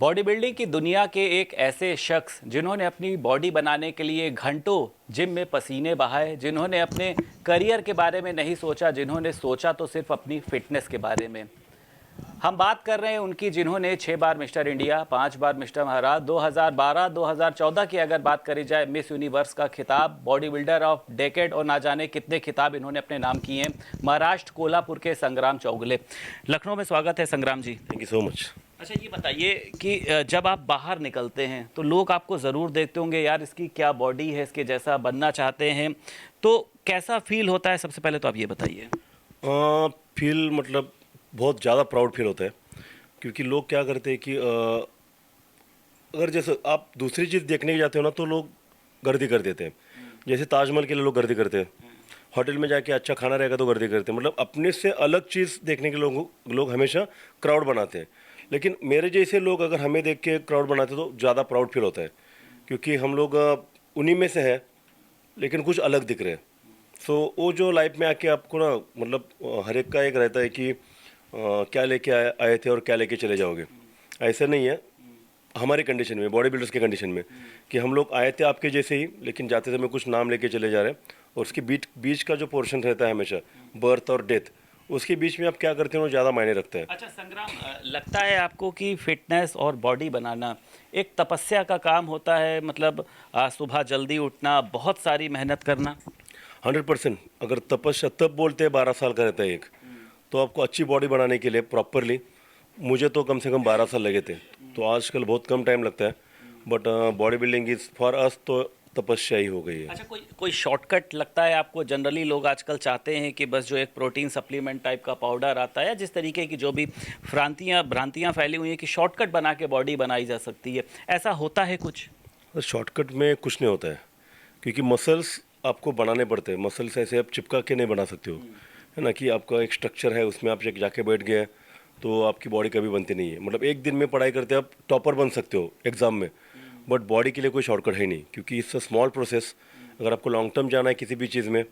Body building की दुनिया के एक ऐसे शख्स जिन्होंने अपनी बॉडी बनाने के लिए घंटों जिम में पसीने बहाए, जिन्होंने अपने करियर के बारे में नहीं सोचा, जिन्होंने सोचा तो सिर्फ अपनी फिटनेस के बारे में। हम बात कर रहे हैं उनकी, जिन्होंने 6 बार मिस्टर इंडिया, 5 बार मिस्टर महाराज, 2012 2014 की अगर बात करी जाए मिस यूनिवर्स का खिताब, बॉडी बिल्डर ऑफ डेकेड और ना जाने कितने खिताब इन्होंने अपने नाम किए हैं। महाराष्ट्र कोल्हापुर के संग्राम चौगले, लखनऊ में स्वागत है Sangram ji. Thank you so much. अच्छा, ये बताइए कि जब आप बाहर निकलते हैं तो लोग आपको ज़रूर देखते होंगे, यार इसकी क्या बॉडी है, इसके जैसा बनना चाहते हैं, तो कैसा फील होता है? सबसे पहले तो आप ये बताइए। फील मतलब बहुत ज़्यादा प्राउड फील होता है, क्योंकि लोग क्या करते हैं कि अगर जैसे आप दूसरी चीज़ देखने जाते हो ना तो लोग गर्दी कर देते हैं। जैसे ताजमहल के लिए लोग गर्दी करते हैं, होटल में जाके अच्छा खाना रहेगा तो गर्दी करते हैं, मतलब अपने से अलग चीज़ देखने के लोग हमेशा क्राउड बनाते हैं। लेकिन मेरे जैसे लोग अगर हमें देख के क्राउड बनाते तो ज़्यादा प्राउड फील होता है, क्योंकि हम लोग उन्हीं में से हैं लेकिन कुछ अलग दिख रहे हैं। सो वो जो लाइफ में आके आपको ना, मतलब हर एक का एक रहता है कि क्या लेके आए थे और क्या लेके चले जाओगे। ऐसा नहीं है हमारी कंडीशन में, बॉडी बिल्डर्स के कंडीशन में, कि हम लोग आए थे आपके जैसे ही, लेकिन जाते समय कुछ नाम लेके चले जा रहे हैं। और उसके बीच का जो पोर्शन रहता है हमेशा, बर्थ और डेथ, उसके बीच में आप क्या करते हो वो ज़्यादा मायने रखता है। अच्छा संग्राम, लगता है आपको कि फिटनेस और बॉडी बनाना एक तपस्या का काम होता है? मतलब सुबह जल्दी उठना, बहुत सारी मेहनत करना। 100%। अगर तपस्या तब बोलते हैं 12 साल का रहता है एक, तो आपको अच्छी बॉडी बनाने के लिए प्रॉपरली, मुझे तो कम से कम 12 साल लगे थे। तो आजकल बहुत कम टाइम लगता है, but body building is for us तो तपस्या ही हो गई है। अच्छा, कोई शॉर्टकट लगता है आपको? जनरली लोग आजकल चाहते हैं कि बस जो एक प्रोटीन सप्लीमेंट टाइप का पाउडर आता है, या जिस तरीके की जो भी भ्रांतियां फैली हुई हैं कि शॉर्टकट बना के बॉडी बनाई जा सकती है, ऐसा होता है कुछ? शॉर्टकट में कुछ नहीं होता है, क्योंकि मसल्स आपको बनाने पड़ते हैं। मसल्स ऐसे आप चिपका के नहीं बना सकते हो, है ना, कि आपका एक स्ट्रक्चर है उसमें आप जाके बैठ गए तो आपकी बॉडी कभी बनती नहीं है। मतलब एक दिन में पढ़ाई करते आप टॉपर बन सकते हो एग्ज़ाम में, बट बॉडी के लिए कोई शॉर्टकट है नहीं, क्योंकि इट्स अ स्मॉल प्रोसेस। अगर आपको लॉन्ग टर्म जाना है किसी भी चीज़ में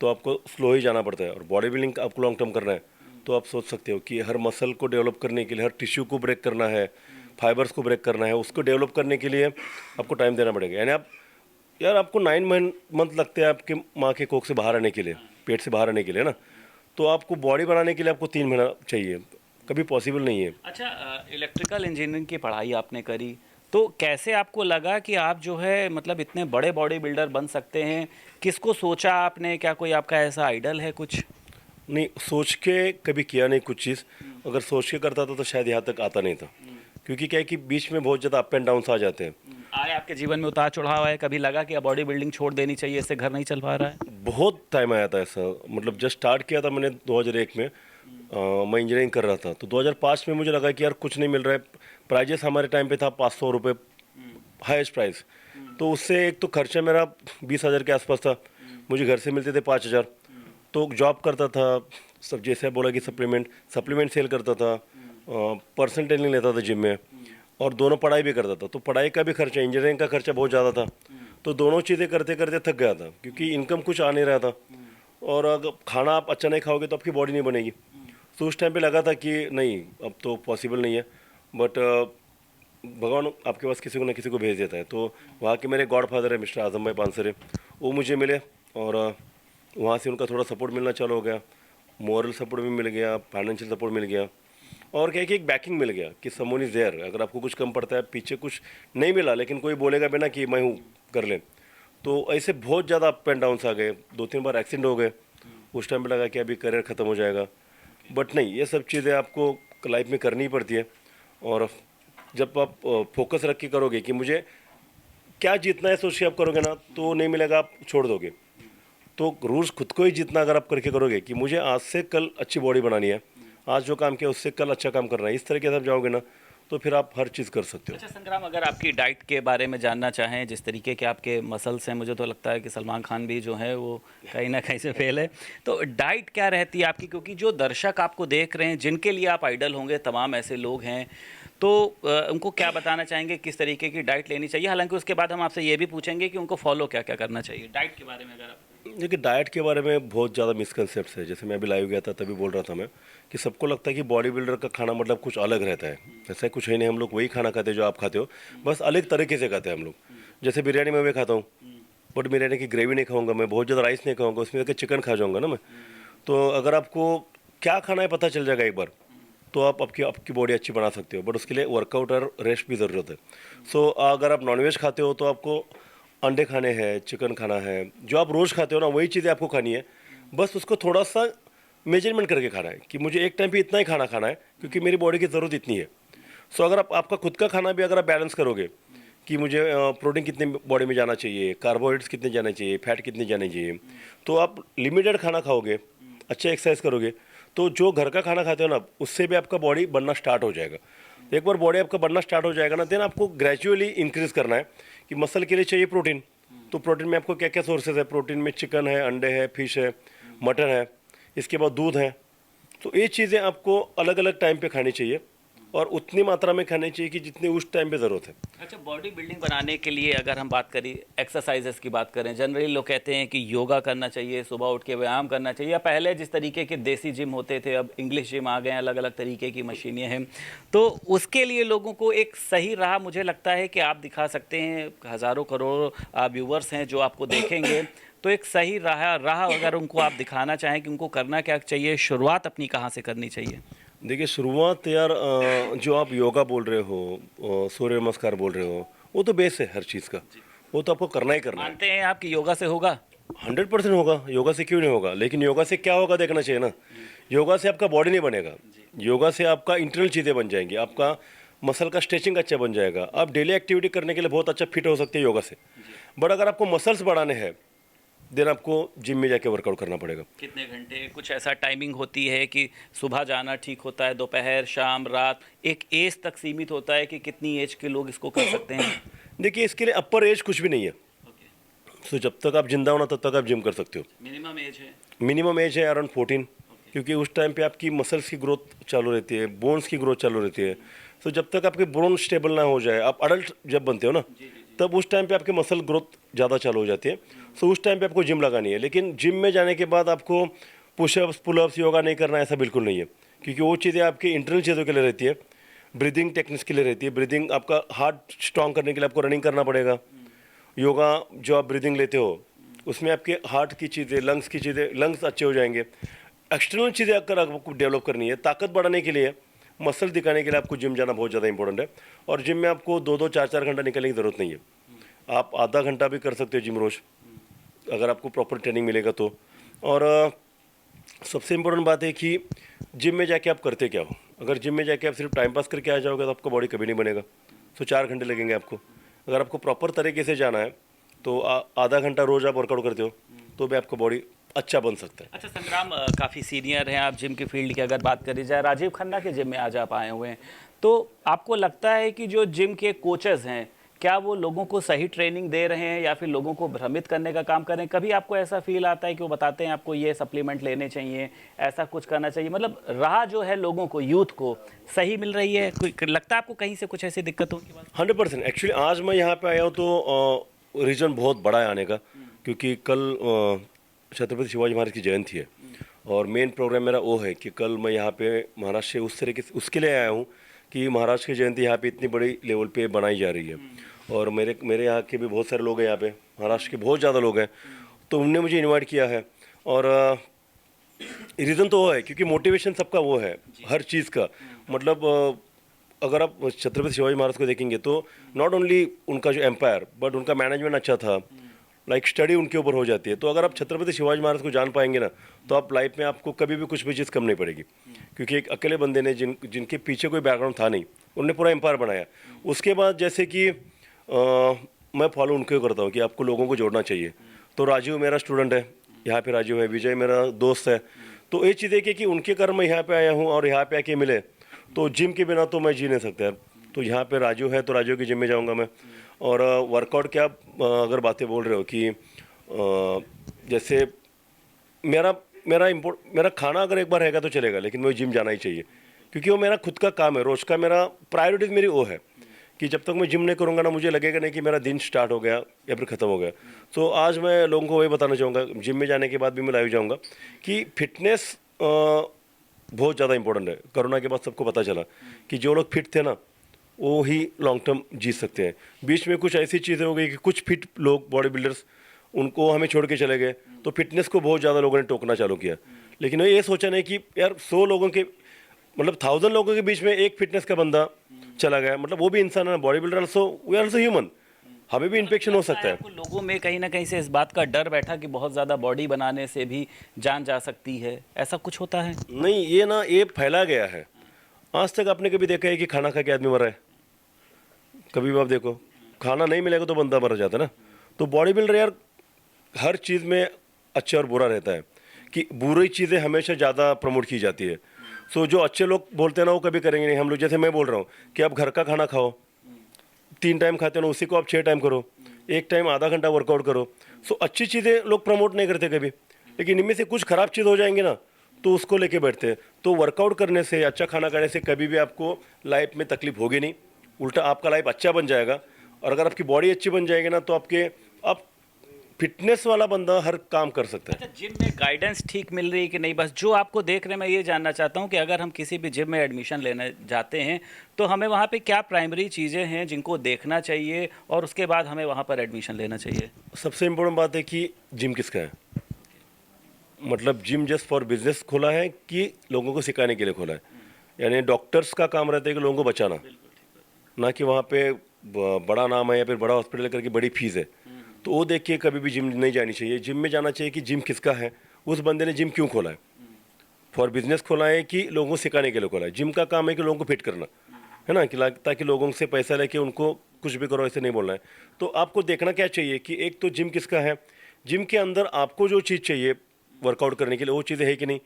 तो आपको स्लो ही जाना पड़ता है, और बॉडी बिल्डिंग आपको लॉन्ग टर्म करना है तो आप सोच सकते हो कि हर मसल को डेवलप करने के लिए, हर टिश्यू को ब्रेक करना है, फाइबर्स को ब्रेक करना है, उसको डेवलप करने के लिए आपको टाइम देना पड़ेगा। यानी आप, यार आपको 9 मंथ लगते हैं आपके माँ के कोख से बाहर आने के लिए, पेट से बाहर आने के लिए ना, तो आपको बॉडी बनाने के लिए आपको 3 महीना चाहिए, कभी पॉसिबल नहीं है। अच्छा, इलेक्ट्रिकल इंजीनियरिंग की पढ़ाई आपने करी, तो कैसे आपको लगा कि आप जो है मतलब इतने बड़े बॉडी बिल्डर बन सकते हैं? किसको सोचा आपने? क्या कोई आपका ऐसा आइडल है कुछ? नहीं, सोच के कभी किया नहीं कुछ चीज़। अगर सोच के करता था तो शायद यहाँ तक आता नहीं था, क्योंकि क्या है कि बीच में बहुत ज़्यादा अप एंड डाउन्स आ जाते हैं। आए आपके जीवन में उतार चढ़ाव आए? कभी लगा कि अब बॉडी बिल्डिंग छोड़ देनी चाहिए, इससे घर नहीं चल पा रहा है? बहुत टाइम आया था ऐसा, मतलब जस्ट स्टार्ट किया था मैंने 2001 में। मैं इंजीनियरिंग कर रहा था तो 2005 में मुझे लगा कि यार कुछ नहीं मिल रहा है। प्राइजेस हमारे टाइम पे था 500 रुपये हाईएस्ट प्राइस, तो उससे एक तो खर्चा मेरा 20,000 के आसपास था, मुझे घर से मिलते थे 5,000। तो जॉब करता था, सब जैसे बोला कि सप्लीमेंट सेल करता था, पर्सनल ट्रेनिंग लेता था जिम में, और दोनों पढ़ाई भी करता था। तो पढ़ाई का भी खर्चा, इंजीनियरिंग का खर्चा बहुत ज़्यादा था, तो दोनों चीज़ें करते करते थक गया था, क्योंकि इनकम कुछ आ नहीं रहा था। और अगर खाना आप अच्छा नहीं खाओगे तो आपकी बॉडी नहीं बनेगी। तो उस टाइम पे लगा था कि नहीं, अब तो पॉसिबल नहीं है, बट भगवान आपके पास किसी को ना किसी को भेज देता है। तो वहाँ के मेरे गॉड फादर है मिस्टर आजम भाई पानसरे, वो मुझे मिले, और वहाँ से उनका थोड़ा सपोर्ट मिलना चालू हो गया, मॉरल सपोर्ट भी मिल गया, फाइनेंशियल सपोर्ट मिल गया, और क्या कि एक बैकिंग मिल गया कि समवन इज़ देयर। अगर आपको कुछ कम पड़ता है, पीछे कुछ नहीं मिला, लेकिन कोई बोलेगा भी ना कि मैं हूँ, कर ले। तो ऐसे बहुत ज़्यादा अप एंड डाउन्स आ गए, 2-3 बार एक्सीडेंट हो गए। उस टाइम पे लगा कि अभी करियर ख़त्म हो जाएगा, बट नहीं, ये सब चीज़ें आपको लाइफ में करनी पड़ती है। और जब आप फोकस रख के करोगे कि मुझे क्या जीतना है, सोच के आप करोगे ना तो नहीं मिलेगा, आप छोड़ दोगे। तो रूल्स खुद को ही जीतना अगर आप करके करोगे कि मुझे आज से कल अच्छी बॉडी बनानी है, आज जो काम किया उससे कल अच्छा काम करना है, इस तरीके से आप जाओगे ना तो फिर आप हर चीज़ कर सकते हो। अच्छा संग्राम, अगर आपकी डाइट के बारे में जानना चाहें, जिस तरीके के आपके मसल्स हैं, मुझे तो लगता है कि सलमान खान भी जो है वो कहीं ना कहीं से फेल है, तो डाइट क्या रहती है आपकी? क्योंकि जो दर्शक आपको देख रहे हैं, जिनके लिए आप आइडल होंगे, तमाम ऐसे लोग हैं, तो उनको क्या बताना चाहेंगे, किस तरीके की डाइट लेनी चाहिए? हालांकि उसके बाद हम आपसे ये भी पूछेंगे कि उनको फॉलो क्या क्या करना चाहिए। डाइट के बारे में अगर आप देखिए डाइट के बारे में बहुत ज़्यादा मिसकंसेप्ट है। जैसे मैं अभी लाइव गया था तभी बोल रहा था मैं कि सबको लगता है कि बॉडी बिल्डर का खाना मतलब कुछ अलग रहता है। ऐसा कुछ है नहीं, हम लोग वही खाना खाते हैं जो आप खाते हो, बस अलग तरीके से खाते हैं हम लोग। जैसे बिरयानी मैं भी खाता हूँ, बट बिरयानी की ग्रेवी नहीं खाऊंगा मैं, बहुत ज़्यादा राइस नहीं खाऊंगा, उसमें जाकर चिकन खा जाऊंगा ना मैं। तो अगर आपको क्या खाना है पता चल जाएगा एक बार, तो आप आपकी आपकी बॉडी अच्छी बना सकते हो, बट उसके लिए वर्कआउट और रेस्ट भी ज़रूरत है। सो अगर आप नॉनवेज खाते हो तो आपको अंडे खाने हैं, चिकन खाना है, जो आप रोज़ खाते हो ना वही चीज़ें आपको खानी है। बस उसको थोड़ा सा मेजरमेंट करके खाना है कि मुझे एक टाइम पे इतना ही खाना खाना है क्योंकि मेरी बॉडी की ज़रूरत इतनी है। सो अगर आप आपका खुद का खाना भी अगर आप बैलेंस करोगे कि मुझे प्रोटीन कितने बॉडी में जाना चाहिए, कार्बोहाइड्रेट्स कितने जाने चाहिए, फैट कितने जाने चाहिए, तो आप लिमिटेड खाना खाओगे, अच्छा एक्सरसाइज करोगे, तो जो घर का खाना खाते हो ना उससे भी आपका बॉडी बनना स्टार्ट हो जाएगा। एक बार बॉडी आपका बनना स्टार्ट हो जाएगा ना, देन आपको ग्रेजुअली इंक्रीज करना है कि मसल के लिए चाहिए प्रोटीन। तो प्रोटीन में आपको क्या क्या सोर्सेज है, प्रोटीन में चिकन है, अंडे है, फिश है, मटन है, इसके बाद दूध है। तो ये चीज़ें आपको अलग अलग टाइम पे खानी चाहिए और उतनी मात्रा में खानी चाहिए कि जितनी उस टाइम पे ज़रूरत है। अच्छा, बॉडी बिल्डिंग बनाने के लिए अगर हम बात करें, एक्सरसाइजेस की बात करें, जनरली लोग कहते हैं कि योगा करना चाहिए, सुबह उठ के व्यायाम करना चाहिए, या पहले जिस तरीके के देसी जिम होते थे अब इंग्लिश जिम आ गए हैं, अलग अलग तरीके की मशीनें हैं। तो उसके लिए लोगों को एक सही राह मुझे लगता है कि आप दिखा सकते हैं। हज़ारों करोड़ों व्यूवर्स हैं जो आपको देखेंगे, तो एक सही राह अगर उनको आप दिखाना चाहें कि उनको करना क्या चाहिए, शुरुआत अपनी कहाँ से करनी चाहिए? देखिए शुरुआत यार, जो आप योगा बोल रहे हो, सूर्य नमस्कार बोल रहे हो, वो तो बेस है हर चीज़ का, वो तो आपको करना ही करना है। मानते हैं आप कि योगा से होगा? 100% होगा, योगा से क्यों नहीं होगा, लेकिन योगा से क्या होगा देखना चाहिए ना। योगा से आपका बॉडी नहीं बनेगा, योगा से आपका इंटरनल चीज़ें बन जाएंगी, आपका मसल का स्ट्रेचिंग अच्छा बन जाएगा, आप डेली एक्टिविटी करने के लिए बहुत अच्छा फिट हो सकते हैं योगा से। बट अगर आपको मसल्स बढ़ाने हैं देन आपको जिम में जाके वर्कआउट करना पड़ेगा। कितने घंटे, कुछ ऐसा टाइमिंग होती है कि सुबह जाना ठीक होता है, दोपहर, शाम, रात, एक एज तक सीमित होता है कि कितनी एज के लोग इसको कर सकते हैं? देखिए इसके लिए अपर एज कुछ भी नहीं है। सो जब तक आप जिंदा हो ना तब तक आप जिम कर सकते हो। मिनिमम एज है? मिनिमम एज है अराउंड 14, क्योंकि उस टाइम पे आपकी मसल्स की ग्रोथ चालू रहती है, बोन्स की ग्रोथ चालू रहती है। तो जब तक आपके बोन स्टेबल ना हो जाए, आप अडल्ट जब बनते हो ना तब उस टाइम पे आपके मसल ग्रोथ ज़्यादा चालू हो जाती है। सो उस टाइम पे आपको जिम लगानी है, लेकिन जिम में जाने के बाद आपको पुशअप्स पुलअप्स योगा नहीं करना, ऐसा बिल्कुल नहीं है, क्योंकि वो चीज़ें आपकी इंटरनल चीज़ों के लिए रहती है, ब्रीदिंग टेक्निक्स के लिए रहती है। ब्रीदिंग आपका हार्ट स्ट्रॉन्ग करने के लिए आपको रनिंग करना पड़ेगा। योगा जो आप ब्रीदिंग लेते हो उसमें आपके हार्ट की चीज़ें, लंग्स की चीज़ें, लंग्स अच्छे हो जाएंगे। एक्सटर्नल चीज़ें अगर आपको डेवलप करनी है, ताकत बढ़ाने के लिए, मसल दिखाने के लिए आपको जिम जाना बहुत ज़्यादा इंपॉर्टेंट है। और जिम में आपको 2-2, 4-4 घंटा निकलने की ज़रूरत नहीं है, आप आधा घंटा भी कर सकते हो जिम रोज़, अगर आपको प्रॉपर ट्रेनिंग मिलेगा तो। और सबसे इम्पोर्टेंट बात है कि जिम में जाके आप करते क्या हो। अगर जिम में जाके आप सिर्फ टाइम पास करके आ जाओगे तो आपका बॉडी कभी नहीं बनेगा। तो 4 घंटे लगेंगे आपको। अगर आपको प्रॉपर तरीके से जाना है तो आधा घंटा रोज़ आप वर्कआउट करते हो तो भी आपका बॉडी अच्छा बन सकता है। अच्छा संग्राम, काफ़ी सीनियर हैं आप जिम की फील्ड की, अगर बात करी जाए राजीव खन्ना के जिम में आज आप आए हुए हैं, तो आपको लगता है कि जो जिम के कोचेज़ हैं क्या वो लोगों को सही ट्रेनिंग दे रहे हैं या फिर लोगों को भ्रमित करने का काम कर रहे हैं? कभी आपको ऐसा फील आता है कि वो बताते हैं आपको ये सप्लीमेंट लेने चाहिए, ऐसा कुछ करना चाहिए, मतलब राह जो है लोगों को, यूथ को सही मिल रही है? कोई लगता है आपको कहीं से कुछ ऐसी दिक्कतों की बात? 100%। एक्चुअली आज मैं यहाँ पे आया हूँ तो रीज़न बहुत बड़ा है आने का, क्योंकि कल छत्रपति शिवाजी महाराज की जयंती है और मेन प्रोग्राम मेरा वो है कि कल मैं यहाँ पे महाराष्ट्र से उस तरीके से उसके लिए आया हूँ कि महाराष्ट्र की जयंती यहाँ पे इतनी बड़ी लेवल पे बनाई जा रही है। और मेरे यहाँ के भी बहुत सारे लोग हैं, यहाँ पे महाराष्ट्र के बहुत ज़्यादा लोग हैं, तो उनने मुझे इनवाइट किया है। और रीज़न तो वो है क्योंकि मोटिवेशन सबका वो है हर चीज़ का। मतलब अगर आप छत्रपति शिवाजी महाराज को देखेंगे तो नॉट ओनली उनका जो एम्पायर बट उनका मैनेजमेंट अच्छा था, लाइक स्टडी उनके ऊपर हो जाती है। तो अगर आप छत्रपति शिवाजी महाराज को जान पाएंगे ना तो आप लाइफ में आपको कभी भी कुछ भी चीज़ कम नहीं पड़ेगी, क्योंकि एक अकेले बंदे ने जिनके पीछे कोई बैकग्राउंड था नहीं, उन्होंने पूरा एम्पायर बनाया। उसके बाद जैसे कि मैं फॉलो उनको करता हूँ कि आपको लोगों को जोड़ना चाहिए। तो राजीव मेरा स्टूडेंट है, यहाँ पे राजीव है, विजय मेरा दोस्त है। तो ये चीज़ है कि उनके कारण मैं यहाँ पे आया हूँ और यहाँ पे आके मिले, तो जिम के बिना तो मैं जी नहीं सकता यार। तो यहाँ पे राजीव है तो राजीव की जिम में जाऊँगा मैं। और वर्कआउट क्या अगर बातें बोल रहे हो कि जैसे मेरा खाना अगर एक बार रहेगा तो चलेगा, लेकिन मुझे जिम जाना ही चाहिए, क्योंकि वो मेरा खुद का काम है, रोज़ का मेरा प्रायोरिटीज़ मेरी वो है कि जब तक मैं जिम नहीं करूँगा ना मुझे लगेगा नहीं कि मेरा दिन स्टार्ट हो गया या फिर ख़त्म हो गया। तो आज मैं लोगों को वही बताना चाहूँगा, जिम में जाने के बाद भी मैं लाइव जाऊँगा कि फिटनेस बहुत ज़्यादा इंपॉर्टेंट है। कोरोना के बाद सबको पता चला कि जो लोग फिट थे ना वो ही लॉन्ग टर्म जी सकते हैं। बीच में कुछ ऐसी चीज़ें हो गई कि कुछ फिट लोग बॉडी बिल्डर्स उनको हमें छोड़ के चले गए, तो फिटनेस को बहुत ज़्यादा लोगों ने टोकना चालू किया। लेकिन ये सोचा नहीं कि यार 100 लोगों के मतलब 1000 लोगों के बीच में एक फिटनेस का बंदा चला गया, मतलब वो भी इंसान है, body builder also, we are also human, हमें भी इन्फेक्शन हो सकता है। आपको लोगों में कहीं ना कहीं से इस बात का डर बैठा कि बहुत ज़्यादा बॉडी बनाने से भी जान जा सकती है, ऐसा कुछ होता है? नहीं, ये ना ये फैला गया है। आज तक आपने कभी देखा है कि खाना खा के आदमी मरा है? कभी भी आप देखो, खाना नहीं मिलेगा तो बंदा मर जाता है ना। तो बॉडी बिल्डर यार हर चीज़ में अच्छा और बुरा रहता है कि बुरी चीज़ें हमेशा ज़्यादा प्रमोट की जाती है। सो जो अच्छे लोग बोलते हैं ना वो कभी करेंगे नहीं। हम लोग जैसे मैं बोल रहा हूँ कि आप घर का खाना खाओ, 3 टाइम खाते हो ना उसी को आप 6 टाइम करो, 1 टाइम आधा घंटा वर्कआउट करो। सो अच्छी चीज़ें लोग प्रमोट नहीं करते कभी, लेकिन इनमें से कुछ ख़राब चीज़ हो जाएंगे ना तो उसको लेके बैठते हैं। तो वर्कआउट करने से, अच्छा खाना खाने से कभी भी आपको लाइफ में तकलीफ होगी नहीं, उल्टा आपका लाइफ अच्छा बन जाएगा। और अगर आपकी बॉडी अच्छी बन जाएगी ना तो आप फिटनेस वाला बंदा हर काम कर सकता है। अच्छा, जिम में गाइडेंस ठीक मिल रही है कि नहीं? बस जो आपको देख रहे हैं, मैं ये जानना चाहता हूँ कि अगर हम किसी भी जिम में एडमिशन लेने जाते हैं तो हमें वहाँ पे क्या प्राइमरी चीज़ें हैं जिनको देखना चाहिए और उसके बाद हमें वहाँ पर एडमिशन लेना चाहिए? सबसे इम्पोर्टेंट बात है कि जिम किसका है, मतलब जिम जस्ट फॉर बिजनेस खोला है कि लोगों को सिखाने के लिए खोला है। यानी डॉक्टर्स का काम रहता है कि लोगों को बचाना, ना कि वहाँ पे बड़ा नाम है या फिर बड़ा हॉस्पिटल करके बड़ी फीस है। तो वो देख के कभी भी जिम नहीं जानी चाहिए। जिम में जाना चाहिए कि जिम किसका है, उस बंदे ने जिम क्यों खोला है। फॉर बिजनेस खोला है कि लोगों को सिखाने के लिए खोला है। जिम का काम है कि लोगों को फिट करना है ना, कि ताकि लोगों से पैसा लेके उनको कुछ भी करो ऐसे नहीं बोलना है। तो आपको देखना क्या चाहिए कि एक तो जिम किसका है, जिम के अंदर आपको जो चीज़ चाहिए वर्कआउट करने के लिए वो चीज़ें है कि नहीं,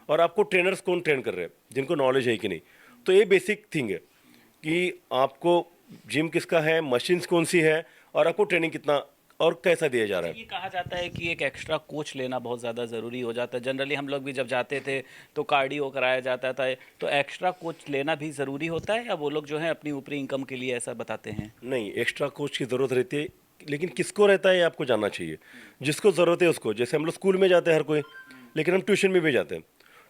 और आपको ट्रेनर्स कौन ट्रेन कर रहे हैं जिनको नॉलेज है कि नहीं। तो ये बेसिक थिंग है कि आपको जिम किसका है, मशीन्स कौन सी है, और आपको ट्रेनिंग कितना और कैसा दिया जा रहा है। ये कहा जाता है कि एक एक्स्ट्रा कोच लेना बहुत ज़्यादा ज़रूरी हो जाता है। जनरली हम लोग भी जब जाते थे तो कार्डियो कराया जाता था, तो एक्स्ट्रा कोच लेना भी ज़रूरी होता है या वो लोग जो है अपनी ऊपरी इनकम के लिए ऐसा बताते हैं? नहीं, एक्स्ट्रा कोच की ज़रूरत रहती है, लेकिन किसको रहता है ये आपको जानना चाहिए। जिसको ज़रूरत है उसको, जैसे हम लोग स्कूल में जाते हैं हर कोई, लेकिन हम ट्यूशन में भी जाते हैं।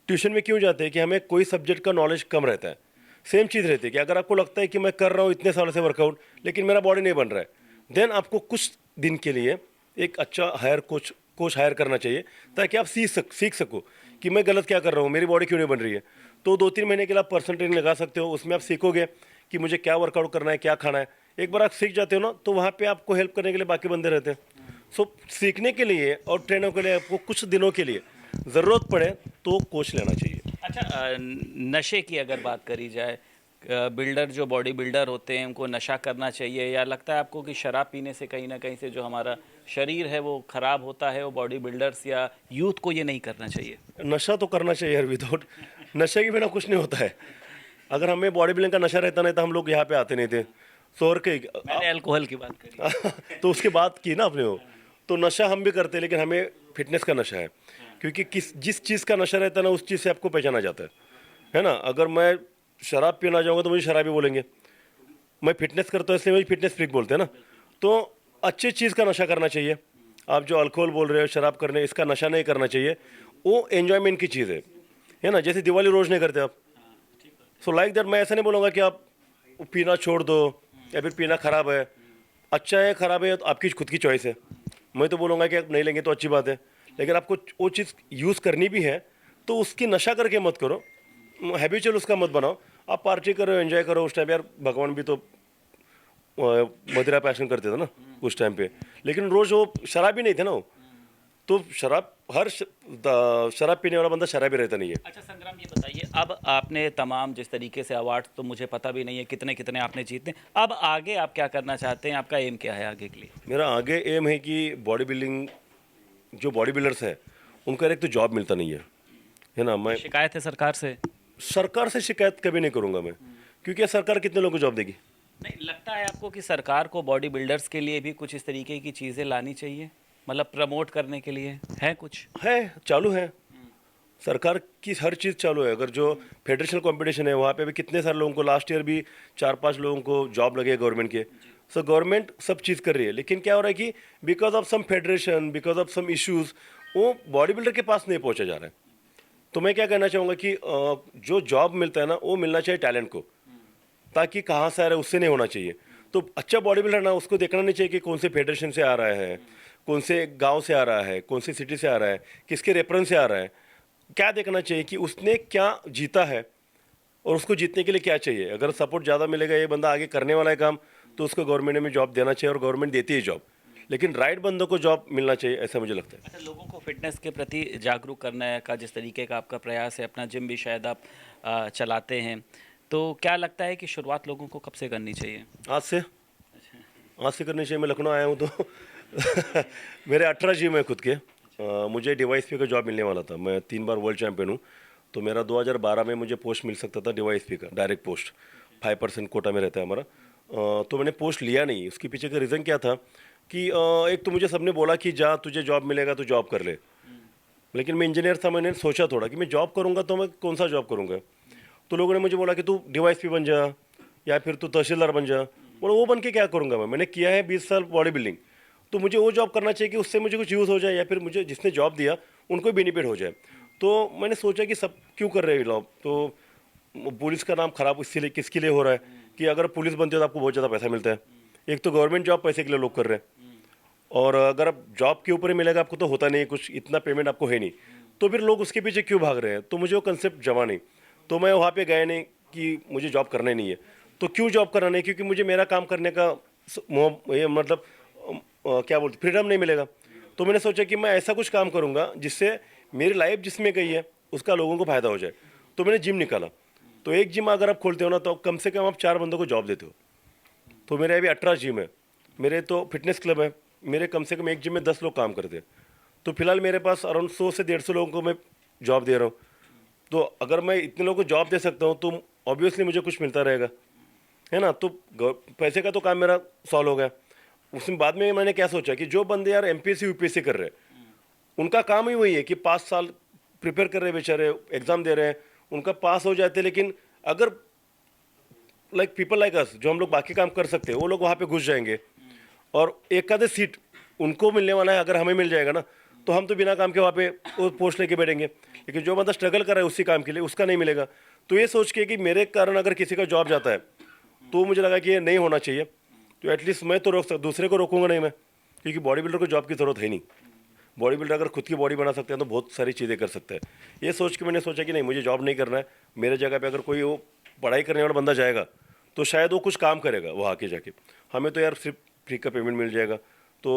ट्यूशन में क्यों जाते हैं कि हमें कोई सब्जेक्ट का नॉलेज कम रहता है। सेम चीज़ रहती है कि अगर आपको लगता है कि मैं कर रहा हूँ इतने सालों से वर्कआउट लेकिन मेरा बॉडी नहीं बन रहा है, देन आपको कुछ दिन के लिए एक अच्छा हायर कोच हायर करना चाहिए, ताकि आप सीख सको कि मैं गलत क्या कर रहा हूँ, मेरी बॉडी क्यों नहीं बन रही है। तो 2-3 महीने के लिए आप पर्सनल ट्रेनिंग लगा सकते हो, उसमें आप सीखोगे कि मुझे क्या वर्कआउट करना है, क्या खाना है। एक बार आप सीख जाते हो ना तो वहाँ पे आपको हेल्प करने के लिए बाकी बंदे रहते हैं। सो सीखने के लिए और ट्रेनर के लिए आपको कुछ दिनों के लिए ज़रूरत पड़े तो कोच लेना चाहिए। अच्छा, नशे की अगर बात करी जाए, बिल्डर जो बॉडी बिल्डर होते हैं उनको नशा करना चाहिए, या लगता है आपको कि शराब पीने से कहीं ना कहीं से जो हमारा शरीर है वो ख़राब होता है, वो बॉडी बिल्डर्स या यूथ को ये नहीं करना चाहिए? नशा तो करना चाहिए यार, विदाउट नशे के बिना कुछ नहीं होता है। अगर हमें बॉडी बिल्डिंग का नशा रहता नहीं तो हम लोग यहाँ पे आते नहीं थे। सो और मैंने अल्कोहल की बात करी। तो उसके बाद की ना आपने वो, तो नशा हम भी करते हैं लेकिन हमें फिटनेस का नशा है, क्योंकि जिस चीज़ का नशा रहता है ना उस चीज़ से आपको पहचाना जाता है ना। अगर मैं शराब पीना चाहूँगा तो मुझे शराबी बोलेंगे, मैं फिटनेस करता हूँ इसलिए मुझे फिटनेस फ्रीक बोलते हैं ना। तो अच्छी चीज़ का नशा करना चाहिए। आप जो अल्कोहल बोल रहे हो, शराब करने, इसका नशा नहीं करना चाहिए। वो एन्जॉयमेंट की चीज़ है ना। जैसे दिवाली रोज़ नहीं करते आप, सो लाइक दैट मैं ऐसा नहीं बोलूँगा कि आप पीना छोड़ दो या फिर पीना ख़राब है। अच्छा है ख़राब है तो आपकी खुद की चॉइस है। मैं तो बोलूँगा कि आप नहीं लेंगे तो अच्छी बात है, लेकिन आपको वो चीज़ यूज़ करनी भी है तो उसकी नशा करके मत करो, हैबिचुअल उसका मत बनाओ। आप पार्टी करो, एंजॉय करो। उस टाइम यार भगवान भी तो मदिरा पैशन करते थे ना उस टाइम पे, लेकिन रोज़ वो शराब ही नहीं थे ना वो। तो शराब पीने वाला बंदा शराबी रहता नहीं है। अच्छा संग्राम, ये बताइए, अब आपने तमाम जिस तरीके से अवार्ड, तो मुझे पता भी नहीं है कितने कितने आपने जीते, अब आगे आप क्या करना चाहते हैं? आपका एम क्या है आगे के लिए? मेरा आगे एम है कि बॉडी बिल्डिंग, जो बॉडी बिल्डर्स है उनका एक तो जॉब मिलता नहीं है ना। मैं शिकायत है सरकार से? सरकार से शिकायत कभी नहीं करूँगा मैं, क्योंकि सरकार कितने लोगों को जॉब देगी। नहीं लगता है आपको कि सरकार को बॉडी बिल्डर्स के लिए भी कुछ इस तरीके की चीज़ें लानी चाहिए, मतलब प्रमोट करने के लिए? है कुछ? है, चालू है। सरकार की हर चीज़ चालू है। अगर जो फेडरेशनल कंपटीशन है वहाँ पे भी कितने सारे लोगों को, लास्ट ईयर भी 4-5 लोगों को जॉब लगे गवर्नमेंट के। सो गवर्नमेंट सब चीज़ कर रही है, लेकिन क्या हो रहा है कि because of some federation, because of some issues, वो बॉडी बिल्डर के पास नहीं पहुँचा जा रहा है। तो मैं क्या कहना चाहूँगा कि जो जॉब मिलता है ना, वो मिलना चाहिए टैलेंट को, ताकि कहाँ से आ रहा है उससे नहीं होना चाहिए। तो अच्छा बॉडी बिल्डर ना, उसको देखना नहीं चाहिए कि कौन से फेडरेशन से आ रहा है, कौन से गांव से आ रहा है, कौन सी सिटी से आ रहा है, किसके रेफरेंस से आ रहा है। क्या देखना चाहिए कि उसने क्या जीता है और उसको जीतने के लिए क्या चाहिए। अगर सपोर्ट ज़्यादा मिलेगा, ये बंदा आगे करने वाला है काम, तो उसको गवर्नमेंट में जॉब देना चाहिए, और गवर्नमेंट देती है जॉब, लेकिन राइट बंदों को जॉब मिलना चाहिए, ऐसा मुझे लगता है। अच्छा, लोगों को फिटनेस के प्रति जागरूक करने का जिस तरीके का आपका प्रयास है, अपना जिम भी शायद आप चलाते हैं, तो क्या लगता है कि शुरुआत लोगों को कब से करनी चाहिए? आज से करनी चाहिए। मैं लखनऊ आया हूँ तो मेरे 18 जिम है खुद के। मुझे DYSP का जॉब मिलने वाला था। मैं 3 बार वर्ल्ड चैंपियन हूँ, तो मेरा 2012 में मुझे पोस्ट मिल सकता था DYSP का, डायरेक्ट पोस्ट। 5% कोटा में रहता है हमारा। तो मैंने पोस्ट लिया नहीं। उसके पीछे का रीज़न क्या था कि एक तो मुझे सबने बोला कि जा, तुझे जॉब मिलेगा तो जॉब कर ले। लेकिन मैं इंजीनियर था, मैंने सोचा थोड़ा कि मैं जॉब करूँगा तो मैं कौन सा जॉब करूँगा। तो लोगों ने मुझे बोला कि तू DYSP बन जा, या फिर तू तहसीलदार बन जा। बोला वो बन के क्या करूँगा मैं, मैंने किया है 20 साल बॉडी बिल्डिंग, तो मुझे वो जॉब करना चाहिए कि उससे मुझे कुछ यूज़ हो जाए, या फिर मुझे जिसने जॉब दिया उनको बेनिफिट हो जाए। तो मैंने सोचा कि सब क्यों कर रहे हैं लोग, तो पुलिस का नाम खराब इसलिए किसके लिए हो रहा है कि अगर पुलिस बनते हो तो आपको बहुत ज़्यादा पैसा मिलता है। एक तो गवर्नमेंट जॉब पैसे के लिए लोग कर रहे हैं, और अगर आप जॉब के ऊपर ही मिलेगा आपको तो होता नहीं कुछ, इतना पेमेंट आपको है नहीं, तो फिर लोग उसके पीछे क्यों भाग रहे हैं। तो मुझे वो कंसेप्ट जमा नहीं, तो मैं वहाँ पे गया नहीं कि मुझे जॉब करना ही नहीं है। तो क्यों जॉब करना नहीं, क्योंकि मुझे मेरा काम करने का ये मतलब क्या बोलते, फ्रीडम नहीं मिलेगा। तो मैंने सोचा कि मैं ऐसा कुछ काम करूँगा जिससे मेरी लाइफ जिसमें गई है उसका लोगों को फ़ायदा हो जाए। तो मैंने जिम निकाला। तो एक जिम अगर आप खोलते हो ना, तो कम से कम आप 4 बंदों को जॉब देते हो। तो मेरे अभी 18 जिम है, मेरे तो फिटनेस क्लब है, मेरे कम से कम एक जिम में 10 लोग काम करते हैं। तो फिलहाल मेरे पास अराउंड 100 से 150 लोगों को मैं जॉब दे रहा हूँ। तो अगर मैं इतने लोगों को जॉब दे सकता हूँ तो ऑब्वियसली मुझे कुछ मिलता रहेगा, है ना। तो पैसे का तो काम मेरा सॉल्व हो गया। उसमें बाद में मैंने क्या सोचा कि जो बंदे यार MPSC UPSC कर रहे हैं, उनका काम ही वही है कि 5 साल प्रिपेयर कर रहे हैं बेचारे, एग्ज़ाम दे रहे हैं, उनका पास हो जाते हैं। लेकिन अगर लाइक पीपल लाइक अस, जो हम लोग बाकी काम कर सकते हैं, वो लोग वहाँ पे घुस जाएंगे, और एक आधे सीट उनको मिलने वाला है। अगर हमें मिल जाएगा ना, तो हम तो बिना काम के वहाँ पे वो पोस्ट लेके बैठेंगे। लेकिन जो बंदा स्ट्रगल कर रहा है उसी काम के लिए, उसका नहीं मिलेगा। तो ये सोच के कि मेरे कारण अगर किसी का जॉब जाता है, तो मुझे लगा कि ये नहीं होना चाहिए। तो एटलीस्ट मैं तो रोक सकता, दूसरे को रोकूंगा नहीं मैं, क्योंकि बॉडी बिल्डर को जॉब की ज़रूरत है नहीं। बॉडी बिल्डर अगर खुद की बॉडी बना सकते हैं तो बहुत सारी चीज़ें कर सकते हैं। ये सोच के मैंने सोचा कि नहीं, मुझे जॉब नहीं करना है। मेरे जगह पे अगर कोई वो पढ़ाई करने वाला बंदा जाएगा तो शायद वो कुछ काम करेगा वो आके जाके। हमें तो यार सिर्फ फ्री का पेमेंट मिल जाएगा। तो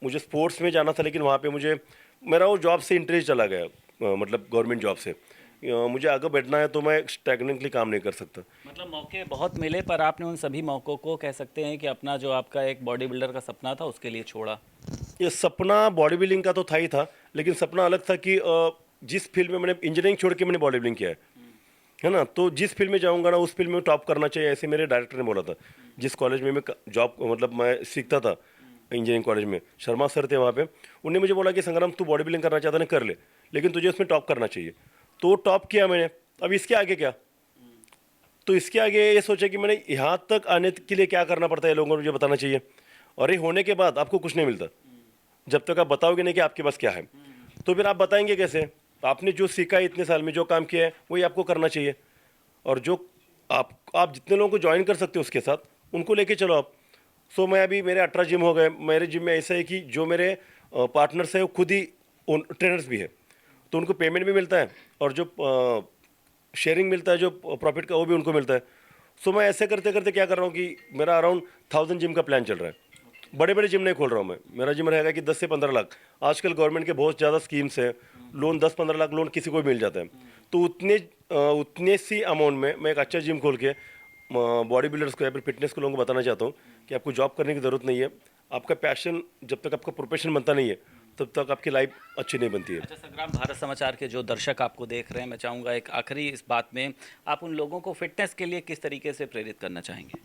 मुझे स्पोर्ट्स में जाना था, लेकिन वहाँ पे मुझे मेरा वो जॉब से इंटरेस्ट चला गया, मतलब गवर्नमेंट जॉब से। मुझे आगे बैठना है तो मैं स्टैग्नेंटली काम नहीं कर सकता। मतलब मौके बहुत मिले, पर आपने उन सभी मौक़ों को कह सकते हैं कि अपना जो आपका एक बॉडी बिल्डर का सपना था उसके लिए छोड़ा। ये सपना बॉडी बिल्डिंग का तो था ही था, लेकिन सपना अलग था कि जिस फील्ड में मैंने इंजीनियरिंग छोड़ के मैंने बॉडी बिल्डिंग किया है ना, तो जिस फील्ड में जाऊंगा ना उस फील्ड में टॉप करना चाहिए, ऐसे मेरे डायरेक्टर ने बोला था। जिस कॉलेज में मैं जॉब मतलब मैं सीखता था, इंजीनियरिंग कॉलेज में, शर्मा सर थे वहाँ पे, उन्होंने मुझे बोला कि संग्राम तू बॉडी बिल्डिंग करना चाहता है ना, कर ले, लेकिन तुझे उसमें टॉप करना चाहिए। तो टॉप किया मैंने। अब इसके आगे क्या, तो इसके आगे ये सोचा कि मैंने यहाँ तक आने के लिए क्या करना पड़ता है, लोगों को मुझे बताना चाहिए। और ये होने के बाद आपको कुछ नहीं मिलता जब तक आप बताओगे नहीं कि आपके पास क्या है। तो फिर आप बताएंगे कैसे। आपने जो सीखा है इतने साल में, जो काम किया है, वही आपको करना चाहिए। और जो आप जितने लोगों को ज्वाइन कर सकते हो उसके साथ, उनको लेके चलो आप। सो मैं अभी मेरे 18 जिम हो गए। मेरे जिम में ऐसा है कि जो मेरे पार्टनर्स है वो खुद ही ट्रेनर्स भी है, तो उनको पेमेंट भी मिलता है, और जो शेयरिंग मिलता है जो प्रॉफिट का, वो भी उनको मिलता है। सो मैं ऐसे करते करते क्या कर रहा हूँ कि मेरा अराउंड 1000 जिम का प्लान चल रहा है। बड़े बड़े जिम नहीं खोल रहा हूँ मैं, मेरा जिम रहेगा कि 10 से 15 लाख। आजकल गवर्नमेंट के बहुत ज़्यादा स्कीम्स है, लोन 10-15 लाख लोन किसी को भी मिल जाता है। तो उतने सी अमाउंट में मैं एक अच्छा जिम खोल के बॉडी बिल्डर्स को या फिर फिटनेस को लोगों को बताना चाहता हूँ कि आपको जॉब करने की ज़रूरत नहीं है। आपका पैशन जब तक आपका प्रोफेशन बनता नहीं है, तब तक आपकी लाइफ अच्छी नहीं बनती है। अच्छा संग्राम, भारत समाचार के जो दर्शक आपको देख रहे हैं, मैं चाहूँगा एक आखिरी इस बात में आप उन लोगों को फिटनेस के लिए किस तरीके से प्रेरित करना चाहेंगे?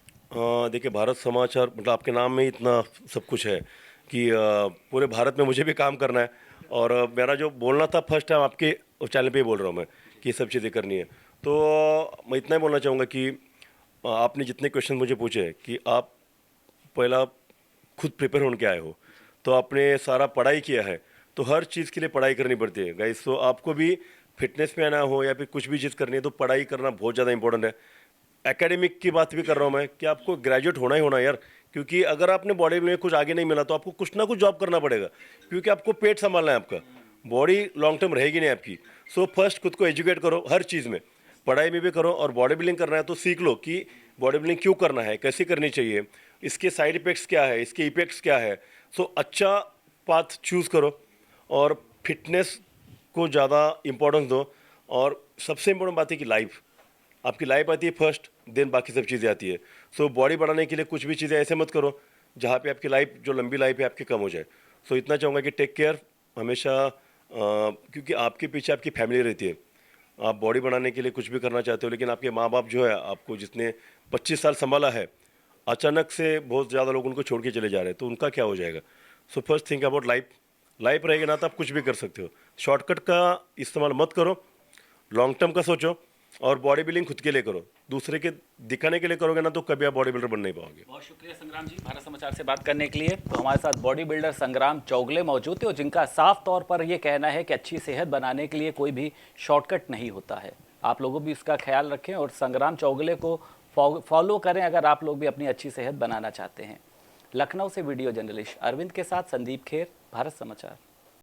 देखिए, भारत समाचार मतलब आपके नाम में ही इतना सब कुछ है कि पूरे भारत में मुझे भी काम करना है। और मेरा जो बोलना था फर्स्ट टाइम आपके चैनल पे ही बोल रहा हूँ मैं कि ये सब चीज़ें करनी है। तो मैं इतना ही बोलना चाहूँगा कि आपने जितने क्वेश्चन मुझे पूछे कि आप पहला खुद प्रिपेयर होने के आए हो, तो आपने सारा पढ़ाई किया है, तो हर चीज़ के लिए पढ़ाई करनी पड़ती है गाइस। तो आपको भी फिटनेस में आना हो या फिर कुछ भी चीज़ करनी है तो पढ़ाई करना बहुत ज़्यादा इंपॉर्टेंट है। एकेडमिक की बात भी कर रहा हूँ मैं कि आपको ग्रेजुएट होना ही होना है यार, क्योंकि अगर आपने बॉडी में कुछ आगे नहीं मिला तो आपको कुछ ना कुछ जॉब करना पड़ेगा, क्योंकि आपको पेट संभालना है आपका, बॉडी लॉन्ग टर्म रहेगी नहीं आपकी। सो फर्स्ट खुद को एजुकेट करो हर चीज़ में, पढ़ाई में भी करो, और बॉडी बिल्डिंग करना है तो सीख लो कि बॉडी बिल्डिंग क्यों करना है, कैसे करनी चाहिए, इसके साइड इफेक्ट्स क्या है, इसके इफेक्ट्स क्या है। सो अच्छा पाथ चूज़ करो और फिटनेस को ज़्यादा इम्पोर्टेंस दो। और सबसे इम्पोर्टेंट बात है कि लाइफ, आपकी लाइफ आती है फर्स्ट, देन बाकी सब चीज़ें आती है। सो बॉडी बढ़ाने के लिए कुछ भी चीज़ें ऐसे मत करो जहाँ पे आपकी लाइफ, जो लंबी लाइफ है आपकी, कम हो जाए। सो इतना चाहूँगा कि टेक केयर हमेशा, क्योंकि आपके पीछे आपकी फैमिली रहती है। आप बॉडी बनाने के लिए कुछ भी करना चाहते हो, लेकिन आपके माँ बाप जो है आपको जितने 25 साल संभाला है, अचानक से बहुत ज़्यादा लोग उनको छोड़ के चले जा रहे हैं, तो उनका क्या हो जाएगा। So first think about life. Life रहेगी ना तो आप कुछ भी कर सकते हो। शॉर्टकट का इस्तेमाल मत करो, लॉन्ग टर्म का सोचो, और बॉडी बिल्डिंग खुद के लिए करो। दूसरे के दिखाने के लिए करोगे ना तो कभी आप बॉडी बिल्डर बन नहीं पाओगे। बहुत शुक्रिया संग्राम जी भारत समाचार से बात करने के लिए। तो हमारे साथ बॉडी बिल्डर संग्राम चौगले मौजूद थे, और जिनका साफ तौर पर ये कहना है कि अच्छी सेहत बनाने के लिए कोई भी शॉर्टकट नहीं होता है। आप लोगों भी इसका ख्याल रखें और संग्राम चौगले को फॉलो करें अगर आप लोग भी अपनी अच्छी सेहत बनाना चाहते हैं। लखनऊ से वीडियो जर्नलिस्ट अरविंद के साथ संदीप खेर, भारत समाचार।